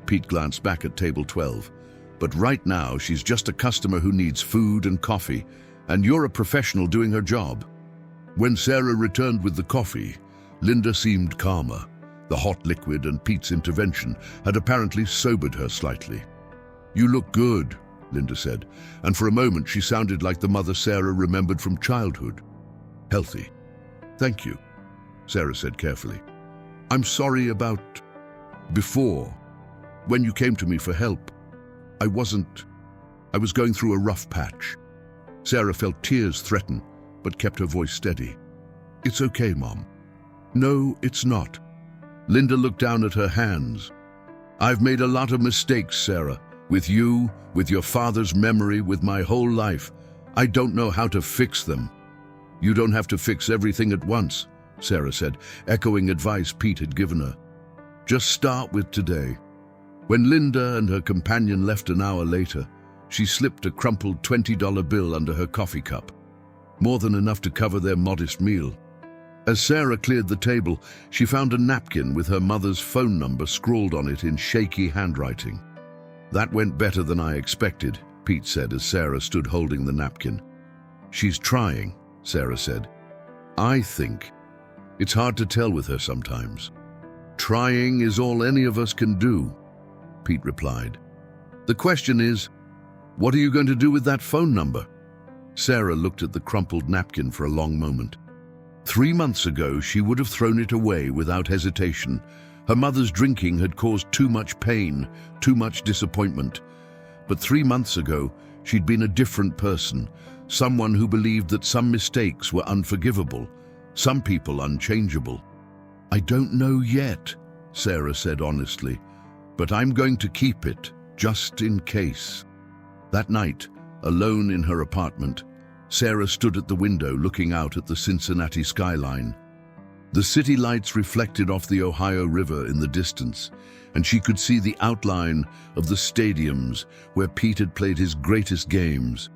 Pete glanced back at table 12. "But right now, she's just a customer who needs food and coffee, and you're a professional doing her job." When Sarah returned with the coffee, Linda seemed calmer. The hot liquid and Pete's intervention had apparently sobered her slightly. "You look good," Linda said, and for a moment she sounded like the mother Sarah remembered from childhood. "Healthy." "Thank you," Sarah said carefully. "I'm sorry about before. When you came to me for help, I was going through a rough patch." Sarah felt tears threaten, but kept her voice steady. "It's okay, Mom." "No, it's not." Linda looked down at her hands. "I've made a lot of mistakes, Sarah. With you, with your father's memory, with my whole life. I don't know how to fix them." "You don't have to fix everything at once," Sarah said, echoing advice Pete had given her. "Just start with today." When Linda and her companion left an hour later, she slipped a crumpled $20 bill under her coffee cup, more than enough to cover their modest meal. As Sarah cleared the table, she found a napkin with her mother's phone number scrawled on it in shaky handwriting. "That went better than I expected," Pete said as Sarah stood holding the napkin. "She's trying," Sarah said. "I think. It's hard to tell with her sometimes." "Trying is all any of us can do," Pete replied. "The question is, what are you going to do with that phone number?" Sarah looked at the crumpled napkin for a long moment. 3 months ago, she would have thrown it away without hesitation. Her mother's drinking had caused too much pain, too much disappointment. But 3 months ago, she'd been a different person, someone who believed that some mistakes were unforgivable, some people unchangeable. "I don't know yet," Sarah said honestly, "but I'm going to keep it, just in case." That night, alone in her apartment, Sarah stood at the window looking out at the Cincinnati skyline. The city lights reflected off the Ohio River in the distance, and she could see the outline of the stadiums where Pete had played his greatest games.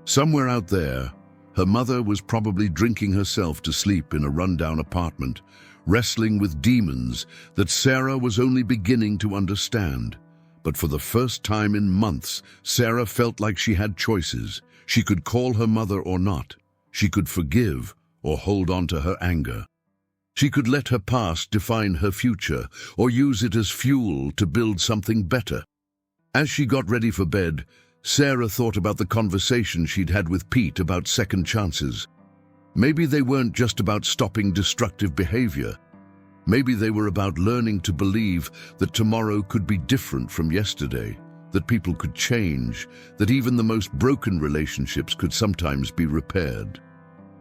Somewhere out there, her mother was probably drinking herself to sleep in a rundown apartment, wrestling with demons that Sarah was only beginning to understand. But for the first time in months, Sarah felt like she had choices. She could call her mother or not. She could forgive or hold on to her anger. She could let her past define her future or use it as fuel to build something better. As she got ready for bed, Sarah thought about the conversation she'd had with Pete about second chances. Maybe they weren't just about stopping destructive behavior. Maybe they were about learning to believe that tomorrow could be different from yesterday, that people could change, that even the most broken relationships could sometimes be repaired.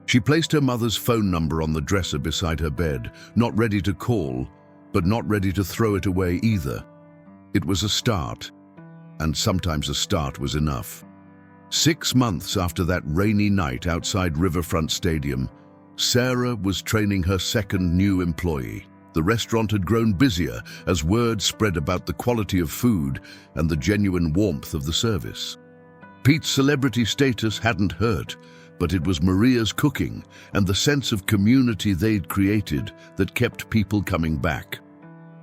She placed her mother's phone number on the dresser beside her bed, not ready to call, but not ready to throw it away either. It was a start, and sometimes a start was enough. 6 months after that rainy night outside Riverfront Stadium, Sarah was training her second new employee. The restaurant had grown busier as word spread about the quality of food and the genuine warmth of the service. Pete's celebrity status hadn't hurt, but it was Maria's cooking and the sense of community they'd created that kept people coming back.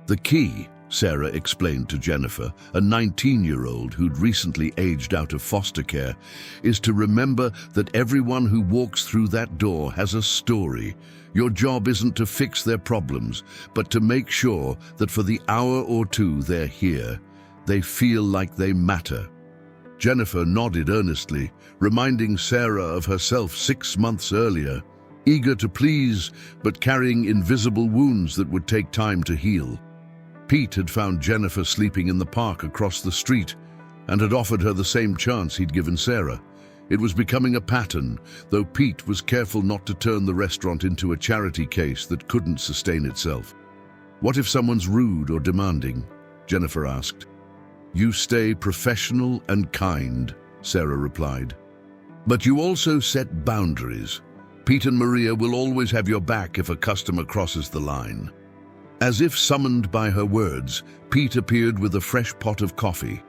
The key, Sarah explained to Jennifer, a 19-year-old who'd recently aged out of foster care, is to remember that everyone who walks through that door has a story. Your job isn't to fix their problems, but to make sure that for the hour or two they're here, they feel like they matter. Jennifer nodded earnestly, reminding Sarah of herself 6 months earlier, eager to please, but carrying invisible wounds that would take time to heal. Pete had found Jennifer sleeping in the park across the street and had offered her the same chance he'd given Sarah. It was becoming a pattern, though Pete was careful not to turn the restaurant into a charity case that couldn't sustain itself. "What if someone's rude or demanding?" Jennifer asked. "You stay professional and kind," Sarah replied. "But you also set boundaries. Pete and Maria will always have your back if a customer crosses the line." As if summoned by her words, Pete appeared with a fresh pot of coffee.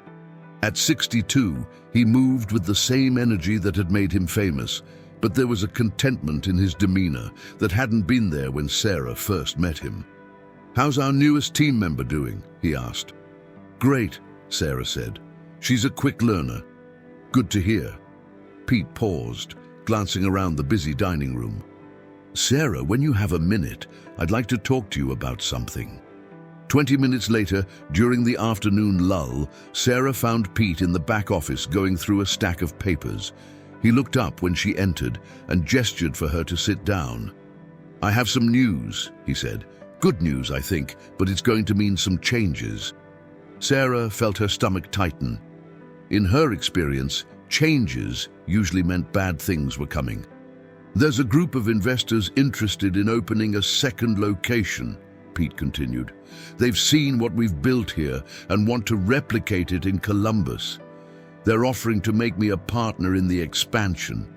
At 62, he moved with the same energy that had made him famous, but there was a contentment in his demeanor that hadn't been there when Sarah first met him. "How's our newest team member doing?" he asked. "Great," Sarah said. "She's a quick learner." "Good to hear." Pete paused, glancing around the busy dining room. "Sarah, when you have a minute, I'd like to talk to you about something." 20 minutes later, during the afternoon lull, Sarah found Pete in the back office going through a stack of papers. He looked up when she entered and gestured for her to sit down. "I have some news," he said. "Good news, I think, but it's going to mean some changes." Sarah felt her stomach tighten. In her experience, changes usually meant bad things were coming. "There's a group of investors interested in opening a second location," Pete continued. "They've seen what we've built here and want to replicate it in Columbus. They're offering to make me a partner in the expansion."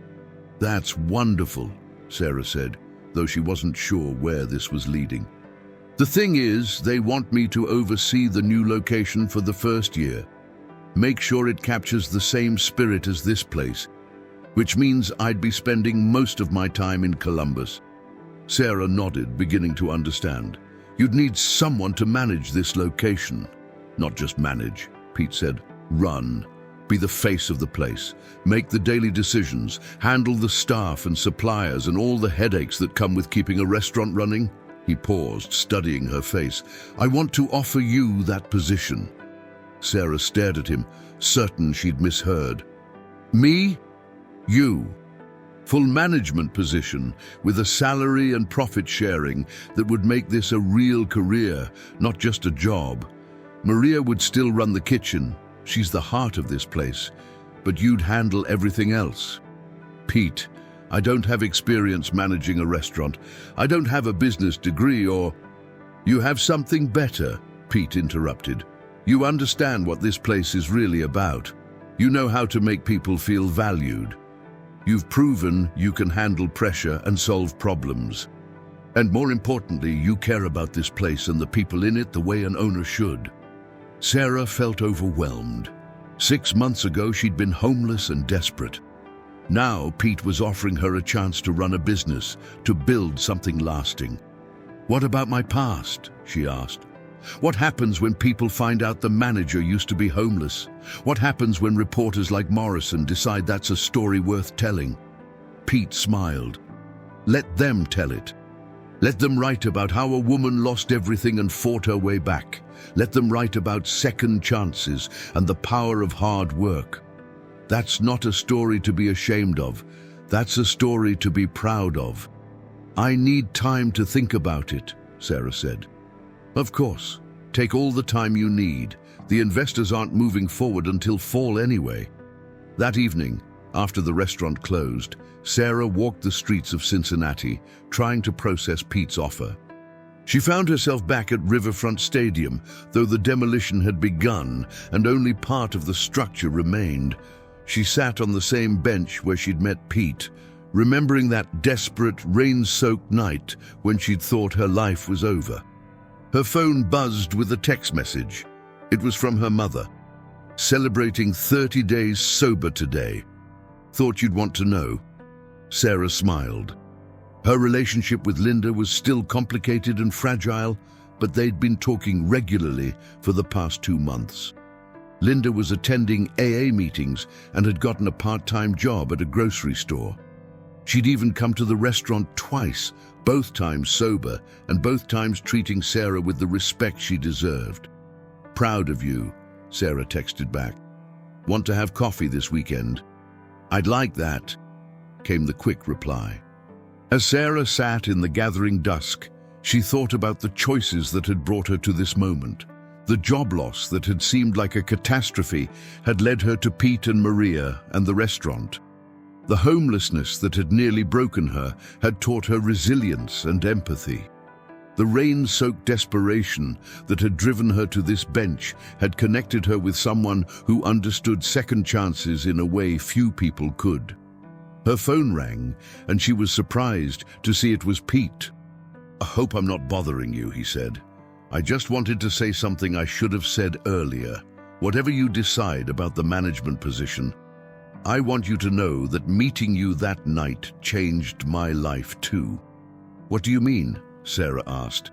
"That's wonderful," Sarah said, though she wasn't sure where this was leading. "The thing is, they want me to oversee the new location for the first year. Make sure it captures the same spirit as this place, which means I'd be spending most of my time in Columbus." Sarah nodded, beginning to understand. "You'd need someone to manage this location." "Not just manage," Pete said. "Run. Be the face of the place. Make the daily decisions. Handle the staff and suppliers and all the headaches that come with keeping a restaurant running." He paused, studying her face. "I want to offer you that position." Sarah stared at him, certain she'd misheard. "Me? You. Full management position, with a salary and profit sharing that would make this a real career, not just a job. Maria would still run the kitchen. She's the heart of this place. But you'd handle everything else." "Pete, I don't have experience managing a restaurant. I don't have a business degree or—" "You have something better," Pete interrupted. "You understand what this place is really about. You know how to make people feel valued. You've proven you can handle pressure and solve problems. And more importantly, you care about this place and the people in it the way an owner should." Sarah felt overwhelmed. 6 months ago, she'd been homeless and desperate. Now, Pete was offering her a chance to run a business, to build something lasting. "What about my past?" she asked. "What happens when people find out the manager used to be homeless? What happens when reporters like Morrison decide that's a story worth telling?" Pete smiled. "Let them tell it. Let them write about how a woman lost everything and fought her way back. Let them write about second chances and the power of hard work. That's not a story to be ashamed of. That's a story to be proud of." "I need time to think about it," Sarah said. "Of course. Take all the time you need. The investors aren't moving forward until fall anyway." That evening, after the restaurant closed, Sarah walked the streets of Cincinnati, trying to process Pete's offer. She found herself back at Riverfront Stadium, though the demolition had begun and only part of the structure remained. She sat on the same bench where she'd met Pete, remembering that desperate, rain-soaked night when she'd thought her life was over. Her phone buzzed with a text message. It was from her mother. "Celebrating 30 days sober today. Thought you'd want to know." Sarah smiled. Her relationship with Linda was still complicated and fragile, but they'd been talking regularly for the past 2 months. Linda was attending AA meetings and had gotten a part-time job at a grocery store. She'd even come to the restaurant twice, both times sober, and both times treating Sarah with the respect she deserved. "Proud of you," Sarah texted back. "Want to have coffee this weekend?" "I'd like that," came the quick reply. As Sarah sat in the gathering dusk, she thought about the choices that had brought her to this moment. The job loss that had seemed like a catastrophe had led her to Pete and Maria and the restaurant. The homelessness that had nearly broken her had taught her resilience and empathy. The rain-soaked desperation that had driven her to this bench had connected her with someone who understood second chances in a way few people could. Her phone rang, and she was surprised to see it was Pete. "I hope I'm not bothering you," he said. "I just wanted to say something I should have said earlier. Whatever you decide about the management position, I want you to know that meeting you that night changed my life too." "What do you mean?" Sarah asked.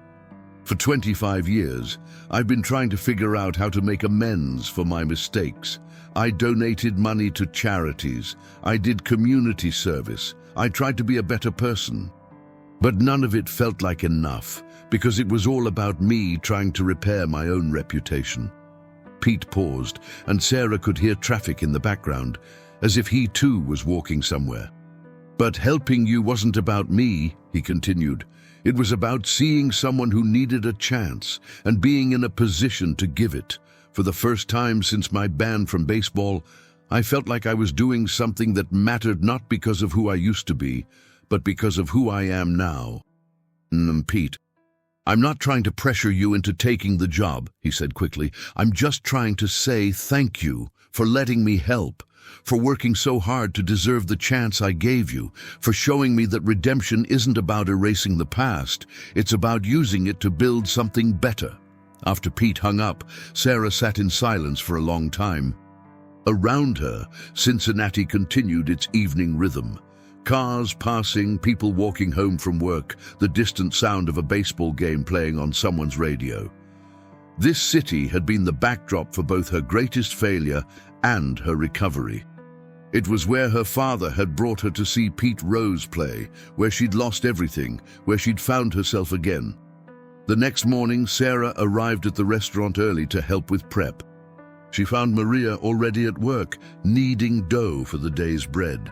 "For 25 years, I've been trying to figure out how to make amends for my mistakes. I donated money to charities. I did community service. I tried to be a better person. But none of it felt like enough, because it was all about me trying to repair my own reputation." Pete paused, and Sarah could hear traffic in the background, as if he too was walking somewhere. "But helping you wasn't about me," he continued. "It was about seeing someone who needed a chance and being in a position to give it. For the first time since my ban from baseball, I felt like I was doing something that mattered not because of who I used to be, but because of who I am now." "Pete, I'm not trying to pressure you into taking the job," he said quickly. "I'm just trying to say thank you for letting me help, for working so hard to deserve the chance I gave you, for showing me that redemption isn't about erasing the past, it's about using it to build something better." After Pete hung up, Sarah sat in silence for a long time. Around her, Cincinnati continued its evening rhythm. Cars passing, people walking home from work, the distant sound of a baseball game playing on someone's radio. This city had been the backdrop for both her greatest failure and her recovery. It was where her father had brought her to see Pete Rose play, where she'd lost everything, where she'd found herself again. The next morning, Sarah arrived at the restaurant early to help with prep. She found Maria already at work, kneading dough for the day's bread.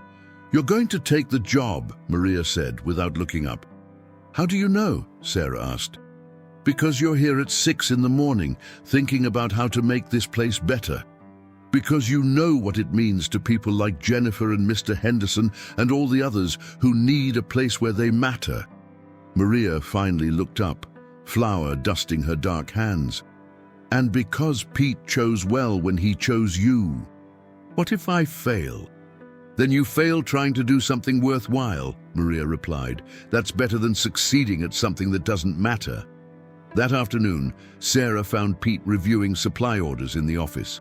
"You're going to take the job," Maria said without looking up. "How do you know?" Sarah asked. "Because you're here at 6 in the morning, thinking about how to make this place better. Because you know what it means to people like Jennifer and Mr. Henderson and all the others who need a place where they matter." Maria finally looked up, flour dusting her dark hands. "And because Pete chose well when he chose you." "What if I fail?" "Then you fail trying to do something worthwhile," Maria replied. "That's better than succeeding at something that doesn't matter." That afternoon, Sarah found Pete reviewing supply orders in the office.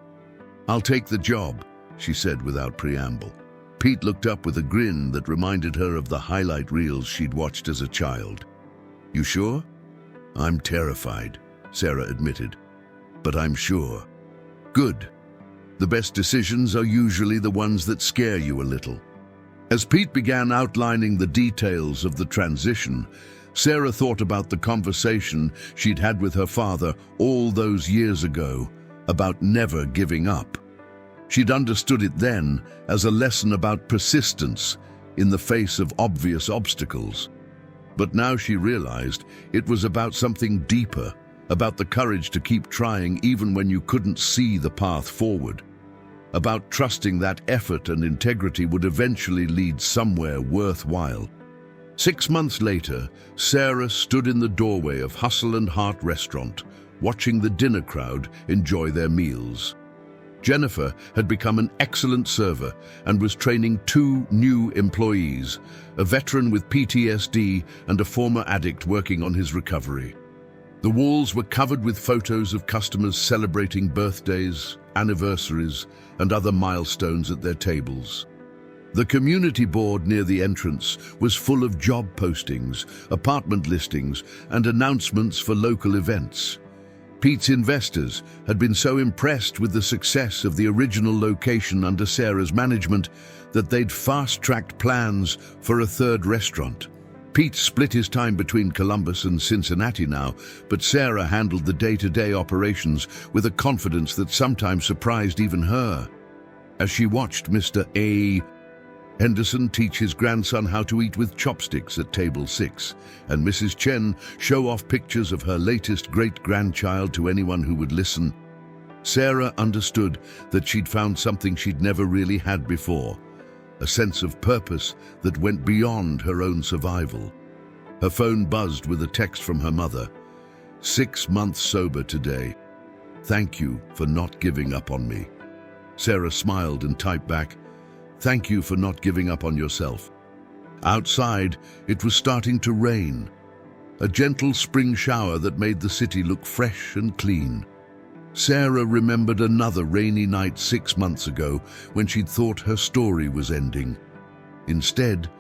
"I'll take the job," she said without preamble. Pete looked up with a grin that reminded her of the highlight reels she'd watched as a child. "You sure?" "I'm terrified," Sarah admitted. "But I'm sure." "Good. The best decisions are usually the ones that scare you a little." As Pete began outlining the details of the transition, Sarah thought about the conversation she'd had with her father all those years ago about never giving up. She'd understood it then as a lesson about persistence in the face of obvious obstacles. But now she realized it was about something deeper, about the courage to keep trying even when you couldn't see the path forward, about trusting that effort and integrity would eventually lead somewhere worthwhile. 6 months later, Sarah stood in the doorway of Hustle and Heart restaurant, watching the dinner crowd enjoy their meals. Jennifer had become an excellent server and was training 2 new employees, a veteran with PTSD and a former addict working on his recovery. The walls were covered with photos of customers celebrating birthdays, anniversaries, and other milestones at their tables. The community board near the entrance was full of job postings, apartment listings, and announcements for local events. Pete's investors had been so impressed with the success of the original location under Sarah's management that they'd fast-tracked plans for a 3rd restaurant. Pete split his time between Columbus and Cincinnati now, but Sarah handled the day-to-day operations with a confidence that sometimes surprised even her. As she watched Mr. A. Henderson teach his grandson how to eat with chopsticks at table 6, and Mrs. Chen show off pictures of her latest great-grandchild to anyone who would listen. Sarah understood that she'd found something she'd never really had before, a sense of purpose that went beyond her own survival. Her phone buzzed with a text from her mother. 6 months sober today. Thank you for not giving up on me. Sarah smiled and typed back, thank you for not giving up on yourself. Outside, it was starting to rain. A gentle spring shower that made the city look fresh and clean. Sarah remembered another rainy night 6 months ago when she'd thought her story was ending. Instead,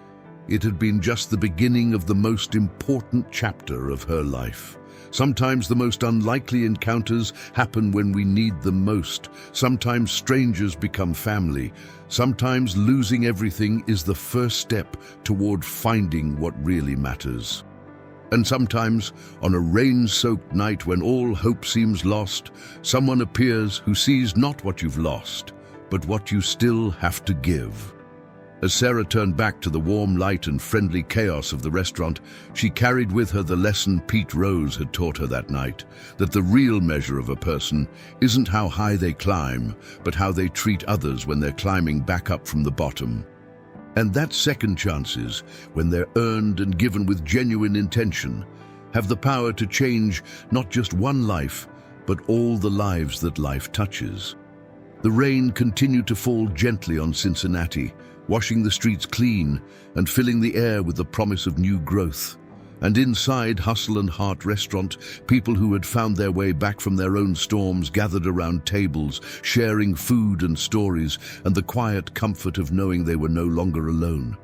it had been just the beginning of the most important chapter of her life. Sometimes the most unlikely encounters happen when we need them most. Sometimes strangers become family. Sometimes losing everything is the first step toward finding what really matters. And sometimes, on a rain-soaked night when all hope seems lost, someone appears who sees not what you've lost, but what you still have to give. As Sarah turned back to the warm light and friendly chaos of the restaurant, she carried with her the lesson Pete Rose had taught her that night, that the real measure of a person isn't how high they climb, but how they treat others when they're climbing back up from the bottom. And that second chances, when they're earned and given with genuine intention, have the power to change not just one life, but all the lives that life touches. The rain continued to fall gently on Cincinnati, washing the streets clean and filling the air with the promise of new growth. And inside Hustle and Heart restaurant, people who had found their way back from their own storms gathered around tables, sharing food and stories, and the quiet comfort of knowing they were no longer alone.